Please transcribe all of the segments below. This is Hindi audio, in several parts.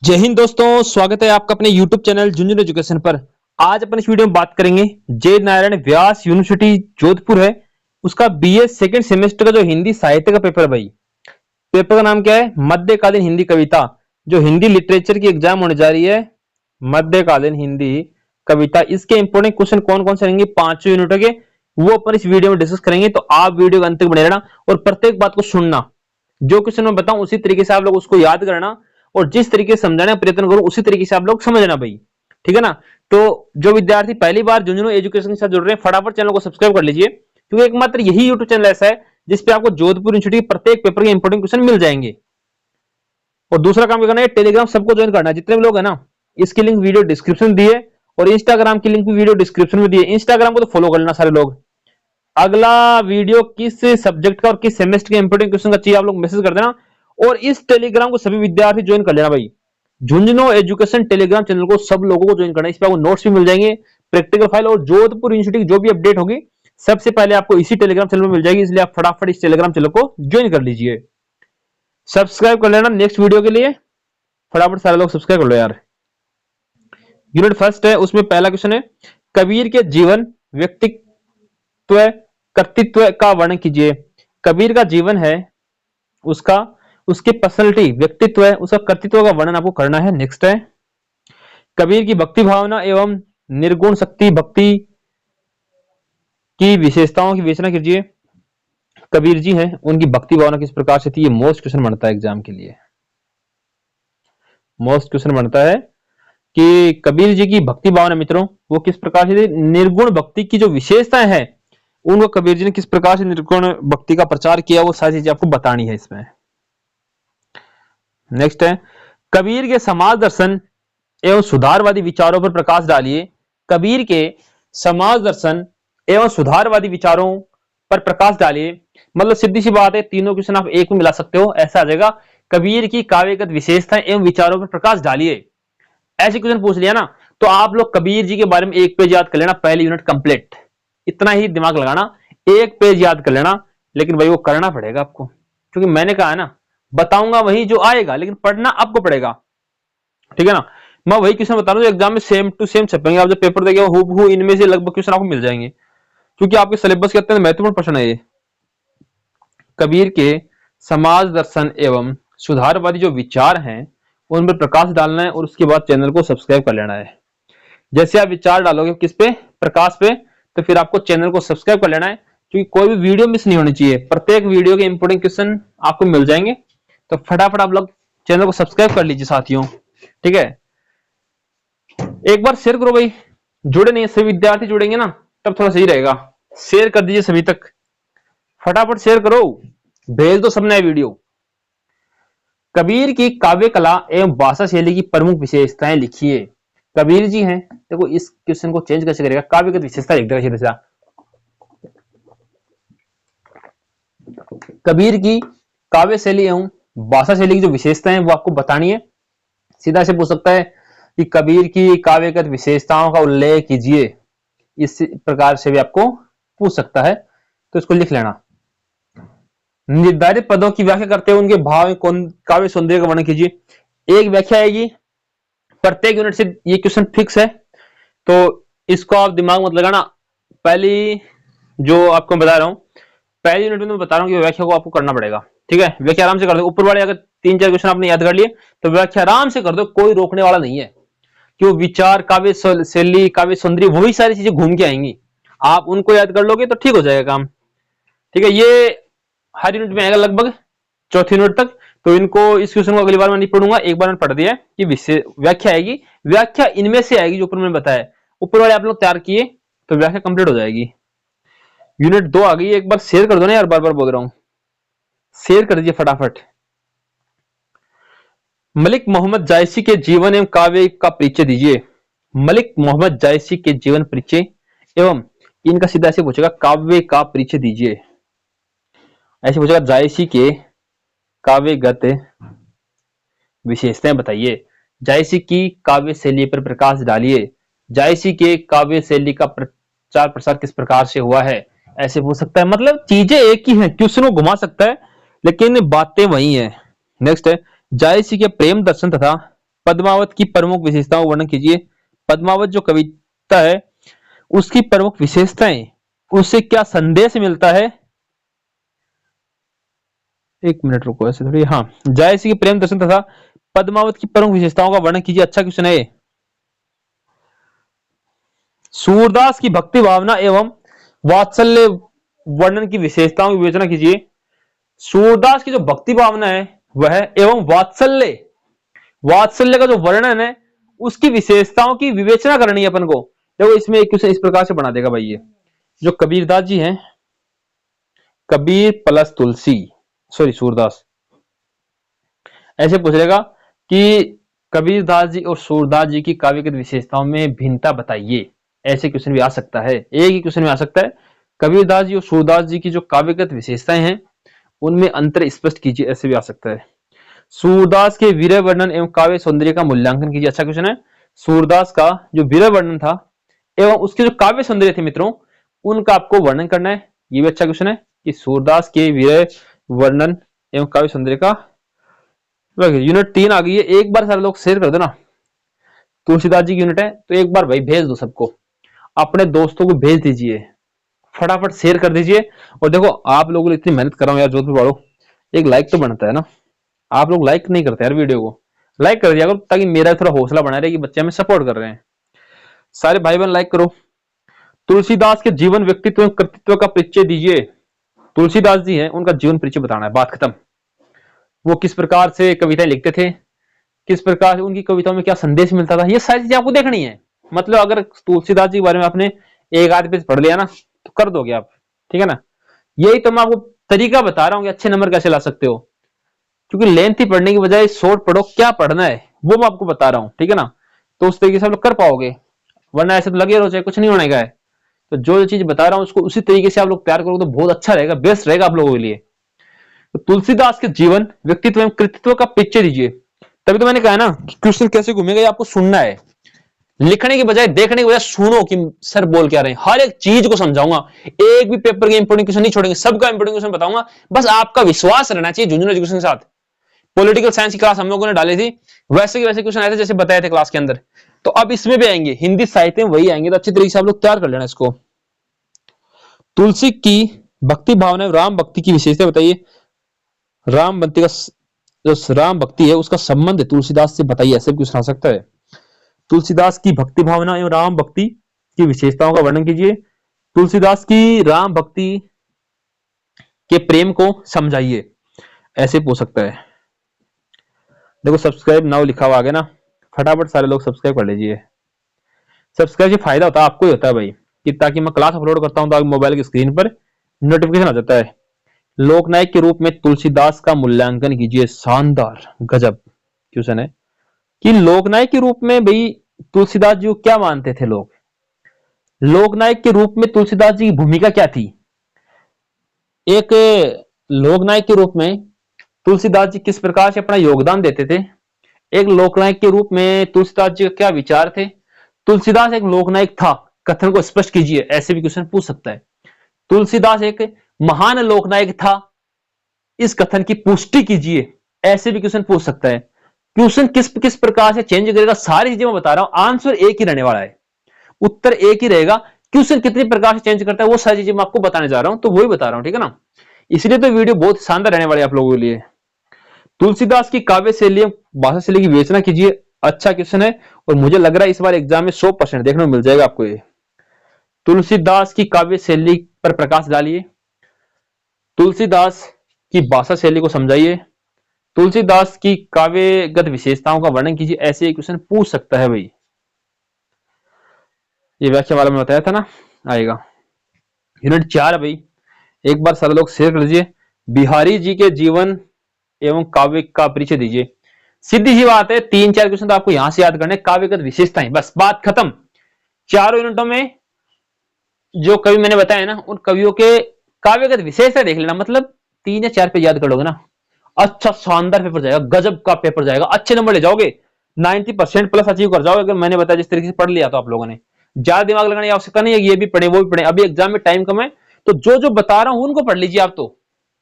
जय हिंद दोस्तों, स्वागत है आपका अपने YouTube चैनल झुंझुनू एजुकेशन पर। आज अपन इस वीडियो में बात करेंगे जय नारायण व्यास यूनिवर्सिटी जोधपुर है, उसका बीए सेकंड सेमेस्टर का जो हिंदी साहित्य का पेपर है भाई। पेपर का नाम क्या है? मध्यकालीन हिंदी कविता। जो हिंदी लिटरेचर की एग्जाम होने जा रही है, मध्यकालीन हिंदी कविता, इसके इंपोर्टेंट क्वेश्चन कौन कौन से रहेंगे 5 यूनिटों के, वो अपन इस वीडियो में डिस्कस करेंगे। तो आप वीडियो के अंत तक बने रहना और प्रत्येक बात को सुनना। जो क्वेश्चन मैं बताऊं उसी तरीके से आप लोग उसको याद करना और जिस तरीके से समझाने का प्रयत्न करूं उसी तरीके से आप लोग समझना भाई, ठीक है ना। तो जो विद्यार्थी पहली बार झुंझुनू एजुकेशन के साथ जुड़ रहे हैं, फटाफट चैनल को सब्सक्राइब कर लीजिए, क्योंकि एकमात्र यही यूट्यूब चैनल ऐसा है जिसपे आपको जोधपुर यूनिवर्सिटी प्रत्येक पेपर के इंपोर्टेंट क्वेश्चन मिल जाएंगे। और दूसरा काम क्या करना है, टेलीग्राम सबको ज्वाइन करना है, जितने भी लोग है ना। इसकी लिंक वीडियो डिस्क्रिप्शन दी है और इंस्टाग्राम की लिंक भी वीडियो डिस्क्रिप्शन में दी है। इंस्टाग्राम को तो फॉलो कर लेना सारे लोग। अगला वीडियो किस सब्जेक्ट का और किस सेमेस्टर के इंपोर्टेंट क्वेश्चन का चाहिए आप लोग मैसेज कर देना। और इस टेलीग्राम को सभी विद्यार्थी ज्वाइन कर लेना भाई। झुंझुनू एजुकेशन टेलीग्राम चैनल को सब लोगों को ज्वाइन करना है। इस पर आपको नोट्स भी मिल जाएंगे, प्रैक्टिकल फाइल और जोधपुर यूनिवर्सिटी की जो भी अपडेट होगी सबसे पहले आपको इसी टेलीग्राम चैनल में मिल जाएगी। इसलिए आप फटाफट इस टेलीग्राम चैनल को ज्वाइन कर लीजिए, सब्सक्राइब कर लेना नेक्स्ट वीडियो के लिए। फटाफट सारे लोग सब्सक्राइब कर लो यार। यूनिट फर्स्ट है, उसमें पहला क्वेश्चन है, कबीर के जीवन व्यक्तित्व कर्तृत्व का वर्णन कीजिए। कबीर का जीवन है, उसका उसकी पर्सनैलिटी व्यक्तित्व है, उसका कर्तृत्व का वर्णन आपको करना है। नेक्स्ट है, कबीर की भक्ति भावना एवं निर्गुण शक्ति भक्ति की विशेषताओं की विवेचना कीजिए। कबीर जी हैं, उनकी भक्ति भावना किस प्रकार से थी? ये मोस्ट क्वेश्चन बनता है एग्जाम के लिए। मोस्ट क्वेश्चन बनता है कि कबीर जी की भक्ति भावना मित्रों वो किस प्रकार से थी। निर्गुण भक्ति की जो विशेषताएं हैं उनको कबीर जी ने किस प्रकार से निर्गुण भक्ति का प्रचार किया, वो सारी चीजें आपको बतानी है इसमें। नेक्स्ट है, कबीर के समाज दर्शन एवं सुधारवादी विचारों पर प्रकाश डालिए। कबीर के समाज दर्शन एवं सुधारवादी विचारों पर प्रकाश डालिए। मतलब सीधी सी बात है, तीनों क्वेश्चन आप एक में मिला सकते हो, ऐसा आ जाएगा। कबीर की काव्यगत विशेषताएं एवं विचारों पर प्रकाश डालिए, ऐसे क्वेश्चन पूछ लिया ना तो आप लोग कबीर जी के बारे में एक पेज याद कर लेना, पहली यूनिट कंप्लीट। इतना ही दिमाग लगाना, एक पेज याद कर लेना। लेकिन भाई वो करना पड़ेगा आपको, क्योंकि मैंने कहा है ना बताऊंगा वही जो आएगा, लेकिन पढ़ना आपको पड़ेगा, ठीक है ना। मैं वही क्वेश्चन बता रहा हूँ एग्जाम में सेम टू सेम छपेंगे। आप जब पेपर देंगे हूबहू इनमें से लगभग क्वेश्चन आपको मिल जाएंगे, क्योंकि आपके सिलेबस के अत्यंत महत्वपूर्ण प्रश्न है ये। कबीर के समाज दर्शन एवं सुधारवादी जो विचार हैं उन पर प्रकाश डालना है और उसके बाद चैनल को सब्सक्राइब कर लेना है। जैसे आप विचार डालोगे किस पे, प्रकाश पे, तो फिर आपको चैनल को सब्सक्राइब कर लेना है, क्योंकि कोई भी वीडियो मिस नहीं होनी चाहिए। प्रत्येक वीडियो के इंपोर्टेंट क्वेश्चन आपको मिल जाएंगे। तो फटाफट आप लोग चैनल को सब्सक्राइब कर लीजिए साथियों, ठीक है। एक बार शेयर करो भाई, जुड़े नहीं सभी विद्यार्थी जुड़ेंगे ना तब थोड़ा सही रहेगा। शेयर कर दीजिए सभी तक, फटाफट शेयर करो, भेज दो सबने वीडियो। कबीर की काव्य कला एवं भाषा शैली की प्रमुख विशेषताएं लिखिए। कबीर जी हैं, देखो इस क्वेश्चन को चेंज कैसे करेगा, काव्यगत विशेषता लिख देगा सीधा। कबीर की काव्य शैली एवं भाषा शैली की जो विशेषताएं हैं वो आपको बतानी है। सीधा से पूछ सकता है कि कबीर की काव्यगत विशेषताओं का उल्लेख कीजिए, इस प्रकार से भी आपको पूछ सकता है, तो इसको लिख लेना। निर्धारित पदों की व्याख्या करते हुए उनके भाव काव्य सौंदर्य का वर्णन कीजिए। एक व्याख्या आएगी प्रत्येक यूनिट से, ये क्वेश्चन फिक्स है, तो इसको आप दिमाग मत लगाना। पहली जो आपको बता रहा हूं, पहली यूनिट में मैं बता रहा हूं कि व्याख्या को आपको करना पड़ेगा, ठीक है। व्याख्या आराम से कर दो, ऊपर वाले अगर 3-4 क्वेश्चन आपने याद कर लिए तो व्याख्या आराम से कर दो, कोई रोकने वाला नहीं है। क्यों, विचार काव्य शैली काव्य सौंदर्य वही सारी चीजें घूम के आएंगी, आप उनको याद कर लोगे तो ठीक हो जाएगा काम, ठीक है। ये हर यूनिट में आएगा लगभग चौथी यूनिट तक। तो इनको इस क्वेश्चन को अगली बार मैं नहीं पढ़ूंगा, एक बार मैंने पढ़ दिया कि व्याख्या आएगी। व्याख्या इनमें से आएगी जो ऊपर मैंने बताया, ऊपर वाले आप लोग तैयार किए तो व्याख्या कंप्लीट हो जाएगी। यूनिट 2 आ गई, एक बार शेयर कर दो ना यार, बार बार बोल रहा हूं, शेयर कर दीजिए फटाफट। मलिक मोहम्मद जायसी के जीवन एवं काव्य का परिचय दीजिए। मलिक मोहम्मद जायसी के जीवन परिचय एवं इनका सीधा ऐसे पूछेगा, काव्य का परिचय दीजिए। ऐसे पूछेगा, जायसी के काव्यगत विशेषताएं बताइए। जायसी की काव्य शैली पर प्रकाश डालिए। जायसी के काव्य शैली का प्रचार प्रसार किस प्रकार से हुआ है, ऐसे पूछ सकता है। मतलब चीजें एक ही हैं, क्वेश्चन को घुमा सकता है लेकिन बातें वही हैं। नेक्स्ट है, जायसी के प्रेम दर्शन तथा पद्मावत की प्रमुख विशेषताओं का वर्णन कीजिए। पद्मावत जो कविता है उसकी प्रमुख विशेषताएं, उससे क्या संदेश मिलता है। एक मिनट रुको, ऐसे थोड़ी। हाँ, जायसी के प्रेम दर्शन तथा पद्मावत की प्रमुख विशेषताओं का वर्णन कीजिए। अच्छा क्वेश्चन है। सूरदास की भक्ति भावना एवं वात्सल्य वर्णन की विशेषताओं की विवेचना कीजिए। सूरदास की जो भक्ति भावना है वह एवं वात्सल्य, वात्सल्य का जो वर्णन है उसकी विशेषताओं की विवेचना करनी है अपन को। देखो इसमें एक क्वेश्चन इस प्रकार से बना देगा भाई, ये जो कबीरदास जी हैं, कबीर प्लस तुलसी, सॉरी सूरदास, ऐसे पूछ लेगा कि कबीरदास जी और सूरदास जी की काव्यगत विशेषताओं में भिन्नता बताइए। ऐसे क्वेश्चन भी आ सकता है, एक ही क्वेश्चन में आ सकता है। कबीरदास जी और सूरदास जी की जो काव्यगत विशेषताएं हैं उनमें अंतर स्पष्ट कीजिए, ऐसे भी आ सकता है। सूरदास के वीर वर्णन एवं काव्य सौंदर्य का मूल्यांकन कीजिए। अच्छा क्वेश्चन है। सूरदास का जो वीर वर्णन था एवं उसके जो काव्य सौंदर्य थे मित्रों, उनका आपको वर्णन करना है। ये भी अच्छा क्वेश्चन है कि सूरदास के वीर वर्णन एवं काव्य सौंदर्य का। यूनिट 3 आ गई है, एक बार सारे लोग शेयर कर दो ना। तुलसीदास जी की यूनिट है तो एक बार भाई भेज दो सबको, अपने दोस्तों को भेज दीजिए, फटाफट शेयर कर दीजिए। और देखो आप लोगों ने इतनी मेहनत कर रहा हूं यार जोधपुर वालों, एक लाइक तो बनता है ना। आप लोग लाइक नहीं करते यार वीडियो को, लाइक कर दिया करो ताकि मेरा थोड़ा हौसला बना रहे कि बच्चे हमें सपोर्ट कर रहे हैं। सारे भाई बहन लाइक करो। तुलसीदास के जीवन व्यक्तित्व एवं कृतित्व का परिचय दीजिए। तुलसीदास जी हैं, उनका जीवन परिचय बताना है, बात खत्म। वो किस प्रकार से कविताएं लिखते थे, किस प्रकार से उनकी कविताओं में क्या संदेश मिलता था, ये सारी चीजें आपको देखनी है। मतलब अगर तुलसीदास जी के बारे में आपने एक आध पेज पढ़ लिया ना तो कर दोगे आप, ठीक है ना। यही तो मैं आपको तरीका बता रहा हूँ कि अच्छे नंबर कैसे ला सकते हो, क्योंकि लेंथी पढ़ने की बजाय शॉर्ट पढ़ो, क्या पढ़ना है वो मैं आपको बता रहा हूँ, ठीक है ना। तो उस तरीके से आप लोग कर पाओगे, वरना ऐसे तो लगे रहो चाहे कुछ नहीं होने का है। तो जो चीज बता रहा हूँ उसको उसी तरीके से आप लोग तैयार करोगे तो बहुत अच्छा रहेगा, बेस्ट रहेगा आप लोगों के लिए। तो तुलसीदास के जीवन व्यक्तित्व एवं कृतित्व का पिक्चर दीजिए। तभी तो मैंने कहा ना कि क्वेश्चन कैसे घूमेगा ये आपको सुनना है, लिखने की बजाय देखने की बजाय सुनो कि सर बोल क्या रहे हैं। हर एक चीज को समझाऊंगा, एक भी पेपर के इंपोर्टेंट क्वेश्चन नहीं छोड़ेंगे, सबका इंपोर्टेंट क्वेश्चन बताऊंगा। बस आपका विश्वास रहना चाहिए झुंझुनू एजुकेशन के साथ। पॉलिटिकल साइंस की क्लास हम लोगों ने डाली थी, वैसे के वैसे क्वेश्चन आए थे जैसे बताए थे क्लास के अंदर, तो अब इसमें भी आएंगे, हिंदी साहित्य में वही आएंगे। तो अच्छी तरीके से आप लोग तैयार कर लेना इसको। तुलसी की भक्ति भावना, राम भक्ति की विशेषता बताइए। राम भक्ति का जो राम भक्ति है उसका संबंध तुलसीदास से बताइए, ऐसे भी कुछ आ सकता है। तुलसीदास की भक्ति भावना एवं राम भक्ति की विशेषताओं का वर्णन कीजिए। तुलसीदास की राम भक्ति के प्रेम को समझाइए, ऐसे पूछ सकता है। देखो सब्सक्राइब नाउ लिखा हुआ आगे ना, फटाफट सारे लोग सब्सक्राइब कर लीजिए। सब्सक्राइब से फायदा होता है आपको ही होता है भाई, कि ताकि मैं क्लास अपलोड करता हूं तो मोबाइल की स्क्रीन पर नोटिफिकेशन आ जाता है। लोकनायक के रूप में तुलसीदास का मूल्यांकन कीजिए। शानदार, गजब क्वेश्चन है कि लोकनायक के रूप में भाई तुलसीदास जी को क्या मानते थे लोग। लोकनायक के रूप में तुलसीदास जी की भूमिका क्या थी। एक लोकनायक के रूप में तुलसीदास जी किस प्रकार से अपना योगदान देते थे। एक लोकनायक के रूप में तुलसीदास जी के क्या विचार थे। तुलसीदास एक लोकनायक था, कथन को स्पष्ट कीजिए, ऐसे भी क्वेश्चन पूछ सकता है। तुलसीदास एक महान लोकनायक था, इस कथन की पुष्टि कीजिए, ऐसे भी क्वेश्चन पूछ सकता है। क्वेश्चन किस किस प्रकार से चेंज करेगा, सारी चीजें मैं बता रहा हूं, आंसर एक ही रहने वाला है, उत्तर एक ही रहेगा। क्वेश्चन कितनी प्रकार से चेंज करता है वो सारी चीजें मैं आपको बताने जा रहा हूं, तो वही बता रहा हूं, ठीक है ना। इसलिए तो वीडियो बहुत शानदार रहने वाली है आप लोगों के लिए। तुलसीदास की काव्य शैली भाषा शैली की विवेचना कीजिए। अच्छा क्वेश्चन है और मुझे लग रहा है इस बार एग्जाम में 100% देखने को मिल जाएगा आपको ये। तुलसीदास की काव्य शैली पर प्रकाश डालिए। तुलसीदास की भाषा शैली को समझाइए। तुलसीदास की काव्यगत विशेषताओं का वर्णन कीजिए, ऐसे क्वेश्चन पूछ सकता है भाई। ये व्याख्या वाला मैं बताया था ना, आएगा। यूनिट 4 है भाई, एक बार सारे लोग शेयर कर लीजिए। बिहारी जी के जीवन एवं काव्य का परिचय दीजिए। सीधी सी बात है, 3-4 क्वेश्चन तो आपको यहां से याद करने, काव्यगत विशेषताएं, बस बात खत्म। चारों यूनिटों में जो कवि मैंने बताया ना, उन कवियों के काव्यगत विशेषता देख लेना, मतलब 3 या 4 पे याद कर लोगे ना, अच्छा शानदार पेपर जाएगा, गजब का पेपर जाएगा, अच्छे नंबर ले जाओगे, 90% प्लस अचीव कर जाओगे। अगर मैंने बताया जिस तरीके से पढ़ लिया तो आप लोगों ने, ज्यादा दिमाग लगाने की आवश्यकता नहीं है, ये भी पढ़े वो भी पढ़े, अभी एग्जाम में टाइम कम है, तो जो जो बता रहा हूं उनको पढ़ लीजिए आप। तो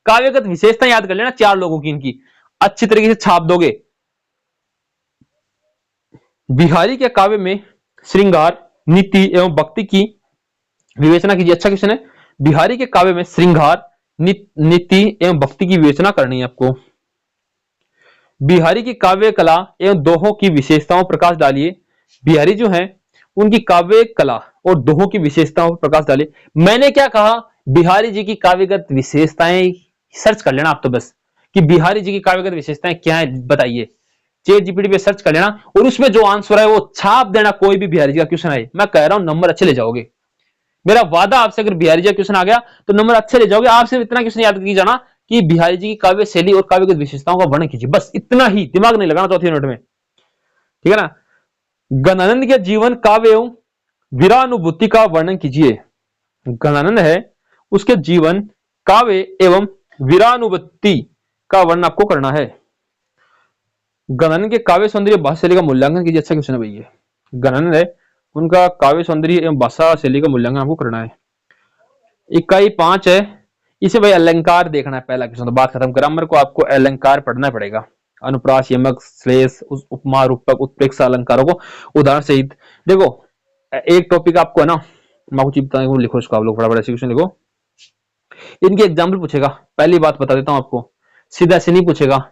काव्यगत विशेषता याद कर लेना 4 लोगों की, इनकी अच्छी तरीके से छाप दोगे। बिहारी के काव्य में श्रृंगार, नीति एवं भक्ति की विवेचना कीजिए। अच्छा क्वेश्चन है। बिहारी के काव्य में श्रृंगार, नीति एवं भक्ति की विवेचना करनी है आपको। बिहारी की काव्य कला एवं दोहों की विशेषताओं पर प्रकाश डालिए। बिहारी जो है उनकी काव्य कला और दोहों की विशेषताओं पर प्रकाश डालिए। मैंने क्या कहा, बिहारी जी की काव्यगत विशेषताएं सर्च कर लेना आप तो बस, कि बिहारी जी की काव्यगत विशेषताएं क्या है बताइए। चैट जीपीटी पे सर्च कर लेना और उसमें जो आंसर है वो छाप देना। कोई भी बिहारी जी का क्वेश्चन आए, मैं कह रहा हूं नंबर अच्छे ले जाओगे, मेरा वादा आपसे। अगर बिहारी जी का क्वेश्चन आ गया तो नंबर अच्छे ले जाओगे। आप सिर्फ इतना क्वेश्चन याद की जाना कि बिहारी जी की काव्य शैली और काव्यगत विशेषताओं का वर्णन कीजिए, बस इतना ही, दिमाग नहीं लगाना चौथी मिनट में, ठीक है ना। गणानंद के जीवन काव्य एवं वीरानुभूति का वर्णन कीजिए। गणानंद है, उसके जीवन काव्य एवं वीरानुभूति का वर्णन आपको करना है। गणानंद के काव्य सौंदर्य भाषा शैली का मूल्यांकन कीजिए। अच्छा क्वेश्चन है भैया। गणानंद है, उनका काव्य सौंदर्य एवं भाषा शैली का मूल्यांकन आपको करना है। इकाई 5 है, इसे भाई अलंकार देखना है। पहला क्वेश्चन तो बात खत्म। ग्रामर को आपको अलंकार पढ़ना पड़ेगा। अनुप्रास, यमक, श्लेष, उपमा, रूपक, उत्प्रेक्षा अलंकारों को उदाहरण सहित देखो। एक टॉपिक आपको है ना, मैं कुछ बताऊं, लिखो इसको आप लोग फटाफट क्वेश्चन लिखो। इनके एग्जाम्पल पूछेगा। पहली बात बता देता हूं आपको, सीधा से नहीं पूछेगा,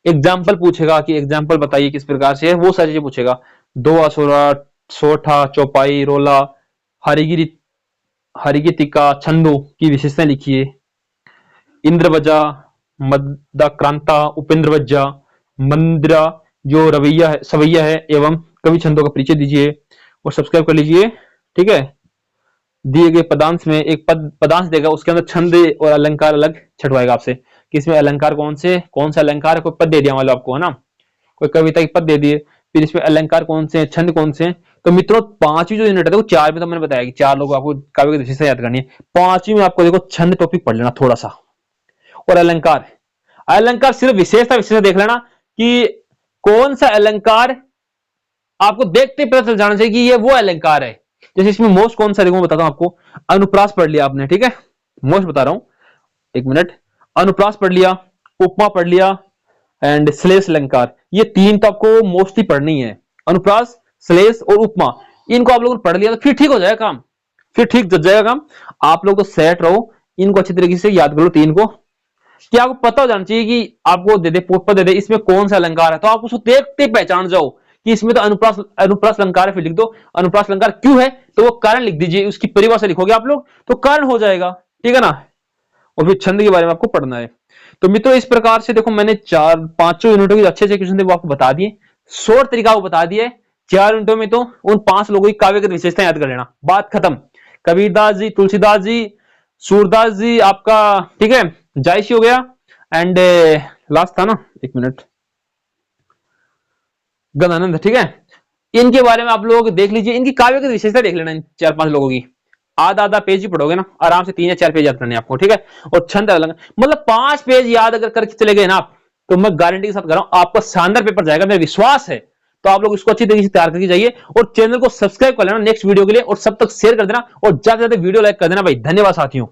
एग्जाम्पल पूछेगा कि एग्जाम्पल बताइए किस प्रकार से है, वो सारी चीजें पूछेगा। दो असुरा, सोठा, चौपाई, रोला, हरिगिरी, हरिगितिका, छंदों की विशेषताएं लिखिए। इंद्रवजा, मदाक्रांता, उपेंद्रवजा, मंदिरा जो रवैया है, सवैया है एवं कवि छंदों का परिचय दीजिए और सब्सक्राइब कर लीजिए, ठीक है। दिए गए पदांश में एक पदांश देगा, उसके अंदर छंद और अलंकार अलग छटवाएगा आपसे कि इसमें अलंकार कौन सा अलंकार है। कोई पद दे दिया मान लो आपको, है ना, कोई कविता के पद दे दिए, फिर इसमें अलंकार कौन से हैं, छंद कौन से हैं। तो मित्रों पांचवी जो यूनिट है वो 4 में तो मैंने बताया कि 4 लोग आपको काव्य की विशेषता याद करनी है। पांचवी में आपको देखो छंद टॉपिक पढ़ लेना थोड़ा सा, और अलंकार। अलंकार सिर्फ विशेषता देख लेना कि कौन सा अलंकार आपको देखते पता चल जाना चाहिए कि ये वो अलंकार है। जैसे इसमें मोस्ट कौन सा, देखो मैं बताता हूं आपको। अनुप्रास पढ़ लिया आपने, ठीक है, मोस्ट बता रहा हूं, एक मिनट। अनुप्रास पढ़ लिया, उपमा पढ़ लिया एंड श्लेष अलंकार, ये 3 तो आपको मोस्टली पढ़नी है। अनुप्रास, श्लेष और उपमा, इनको आप लोगों ने पढ़ लिया तो फिर ठीक हो जाएगा काम, फिर ठीक जच जाएगा काम। आप लोग तो सेट रहो, इनको अच्छी तरीके से याद करो 3 को, कि आपको पता हो जाना चाहिए कि आपको दे दे पेपर दे दे इसमें कौन सा अलंकार है, तो आप उसको देखते पहचान जाओ कि इसमें तो अनुप्रास अलंकार है, फिर लिख दो अनुप्रास अलंकार क्यों है, तो वो कारण लिख दीजिए, उसकी परिभाषा लिखोगे आप लोग तो कारण हो जाएगा, ठीक है ना। और फिर छंद के बारे में आपको पढ़ना है। तो मित्रों इस प्रकार से देखो मैंने 4-5 यूनिटों के अच्छे क्वेश्चन थे वो आपको बता दिए, शॉर्ट तरीका वो बता दिए। 4 यूनिटों में तो उन 5 लोगों की काव्यगत विशेषताएं याद कर लेना, बात खत्म। कबीरदास जी, तुलसीदास जी, सूरदास जी आपका, ठीक है, जायसी हो गया एंड लास्ट था ना, एक मिनट, गणानंद, ठीक है। इनके बारे में आप लोग देख लीजिए, इनकी काव्य की विशेषता देख लेना, इन 4-5 लोगों की। आधा पेज ही पढ़ोगे ना, आराम से 3 या 4 पेज याद करने आपको, ठीक है। और छंद अलग, मतलब 5 पेज याद अगर करके चले गए ना आप, तो मैं गारंटी के साथ कर रहा हूं आपका शानदार पेपर जाएगा, मेरा विश्वास है। तो आप लोग इसको अच्छी तरीके से तैयार करके जाइए और चैनल को सब्सक्राइब कर लेना नेक्स्ट वीडियो के लिए, और सब तक शेयर कर देना और ज्यादा से ज्यादा वीडियो लाइक कर देना भाई। धन्यवाद साथियों।